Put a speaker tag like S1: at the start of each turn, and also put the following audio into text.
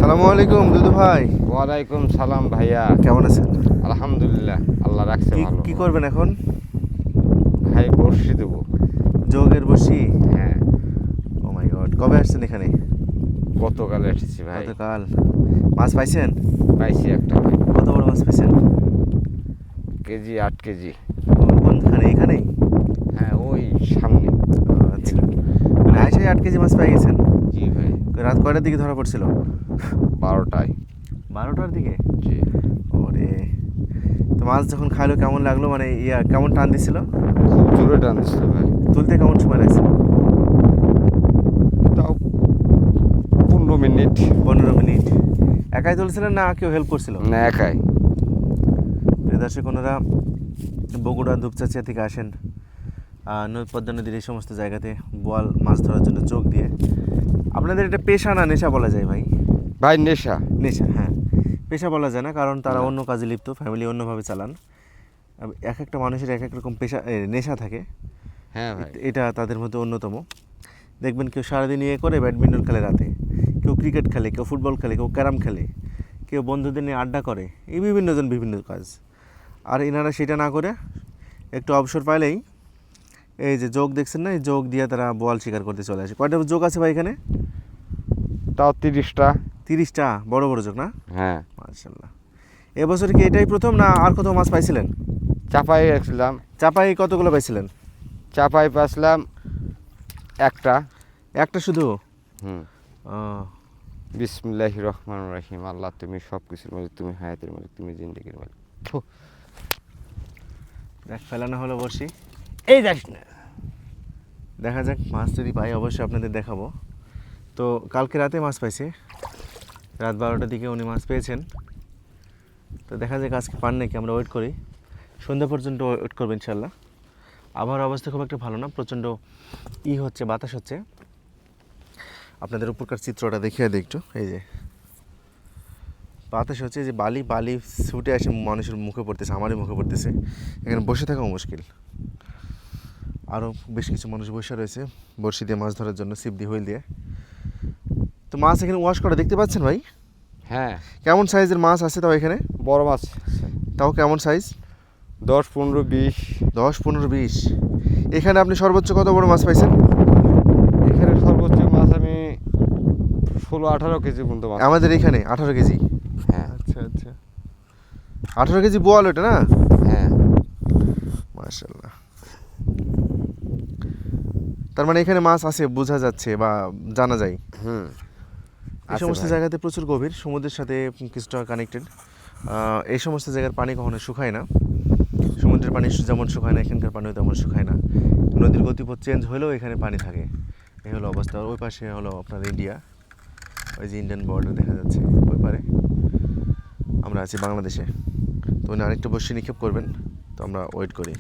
S1: আসসালামু আলাইকুম দুদু ভাই।
S2: ওয়ালাইকুম সালাম ভাইয়া।
S1: কেমন আছেন?
S2: আলহামদুলিল্লাহ, আল্লাহ রাখছে ভালো।
S1: কি করবেন এখন?
S2: ভাই বর্ষি দেবো।
S1: যোগের বসি?
S2: হ্যাঁ,
S1: ও মাই গড, কবে আসছেন এখানে?
S2: গতকাল এসেছি ভাই।
S1: গতকাল। মাছ পাইছেন?
S2: পাইছি একটা ভাই,
S1: কত বড় মাছ পাইছেন?
S2: KG 8 KG.
S1: কোনখানে? এখানেই?
S2: হ্যাঁ, ওই সামনে।
S1: আচ্ছা, মানে আইসাই 8 কেজি মাছ পেয়ে গেছেন?
S2: জি ভাই,
S1: রাত কয়টার দিকে ধরা পড়ছিল?
S2: 12টায়।
S1: 12টার দিকে?
S2: জি,
S1: ওরে, তো মাছ যখন খাইলো কেমন লাগলো, মানে কেমন টান দিছিল?
S2: খুব জোরে টান দিছিল ভাই।
S1: তুলতে কেমন সময় লাগছিল?
S2: তাও 15 মিনিট।
S1: 15 মিনিট। একাই তুলছিলেন না কেউ হেল্প করছিল?
S2: না, একাই।
S1: প্রিয় দর্শক, ওনারা বগুড়া দুপচাচিয়া থেকে আসেন পদ্মা নদীর এই সমস্ত জায়গাতে বোয়াল মাছ ধরার জন্য চোখ দিয়ে। আপনাদের এটা পেশা না নেশা বলা যায় ভাই?
S2: ভাই নেশা।
S1: নেশা, হ্যাঁ। পেশা বলা যায় না, কারণ তারা
S2: না।
S1: অন্য কাজে লিপ্ত, ফ্যামিলি অন্যভাবে চালান। এক একটা মানুষের এক এক রকম পেশা, নেশা থাকে।
S2: হ্যাঁ ভাই,
S1: এটা তাদের মধ্যে অন্যতম। দেখবেন কেউ সারাদিন করে ব্যাডমিন্টন খেলে রাতে, কেউ ক্রিকেট খেলে, কেউ ফুটবল খেলে, কেউ ক্যারাম খেলে, কেউ বন্ধুদের নিয়ে আড্ডা করে, এই বিভিন্নজন বিভিন্ন কাজ। আর এনারা সেটা না করে একটু অবসর পাইলেই এই যে যোগ দেখছেন না, এই যোগ দিয়ে তারা বোয়াল শিকার করতে চলে আসে। কয়টা যোগ আছে ভাই এখানে?
S2: তাও 30টা।
S1: 30টা বড় বড় যোগ না?
S2: হ্যাঁ,
S1: মাশাআল্লাহ। এবছর কি এটাই প্রথম না আর কত মাছ পাইছিলেন?
S2: চাপাই রাখছিলাম।
S1: চাপাই কতগুলো পাইছিলেন?
S2: চাপাই পাইছিলাম একটা।
S1: একটা শুধু?
S2: হুম।
S1: ও,
S2: বিসমিল্লাহির রহমানির রহিম। আল্লাহ, তুমি সব কিছুর মালিক, তুমি হায়াতের মালিক, তুমি জিন্দেগির মালিক।
S1: দেখ ফেলানো হলো বড়শি।
S2: এই যাস না।
S1: দেখা যাক, মাছ যদি পাই অবশ্যই আপনাদের দেখাবো। তো কালকে রাতে মাছ পাইছে, রাত 12টার দিকে উনি মাছ পেয়েছেন। তো দেখা যাক আজকে পান নাকি, আমরা ওয়েট করি। সন্ধ্যা পর্যন্ত ওয়েট করবো ইনশাল্লাহ। আবহাওয়ার অবস্থা খুব একটা ভালো না, প্রচণ্ড হচ্ছে, বাতাস হচ্ছে। আপনাদের উপরকার চিত্রটা দেখিয়ে দিই একটু। এই যে বাতাস হচ্ছে, যে বালি বালি ছুটে আসে মানুষের মুখে পড়তেছে, আমারই মুখে পড়তেছে। এখানে বসে থাকাও মুশকিল। আরও বেশ কিছু মানুষ বসে রয়েছে বড়শি দিয়ে মাছ ধরার জন্য, ছিপ দিয়ে, হুইল দিয়ে। তো মাছ এখানে ওয়াশ করা দেখতে পাচ্ছেন ভাই?
S2: হ্যাঁ,
S1: কেমন সাইজের মাছ আছে তাও এখানে?
S2: বড় মাছ।
S1: তাও কেমন সাইজ?
S2: 10, 15, 20।
S1: 10, 15, 20। এখানে আপনি সর্বোচ্চ কত বড় মাছ পাইছেন?
S2: এখানে সর্বোচ্চ মাছ আমি 16, 18 কেজি পর্যন্ত মাছ।
S1: আমাদের এখানে 18 কেজি।
S2: হ্যাঁ।
S1: আচ্ছা আচ্ছা, 18 কেজি বোয়াল ওটা না?
S2: হ্যাঁ,
S1: মাশাআল্লাহ। তার মানে এখানে মাছ আছে বোঝা যাচ্ছে বা জানা যায়।
S2: হুম।
S1: এই সমস্ত জায়গাতে প্রচুর গভীর, সমুদ্রের সাথে কিছুটা কানেক্টেড। এই সমস্ত জায়গার পানি কখনো শুকায় না। সমুদ্রের পানি যেমন শুকায় না, এখানকার পানিও তেমন শুকায় না। নদীর গতিপথ চেঞ্জ হলেও এখানে পানি থাকে। এই হলো অবস্থা। ওই পাশে হলো আপনার ইন্ডিয়া, ওই যে ইন্ডিয়ান বর্ডার দেখা যাচ্ছে ওই পারে। আমরা আছি বাংলাদেশে। তো উনি আরেকটা বর্শি নিক্ষেপ করবেন, তো আমরা ওয়েট করি।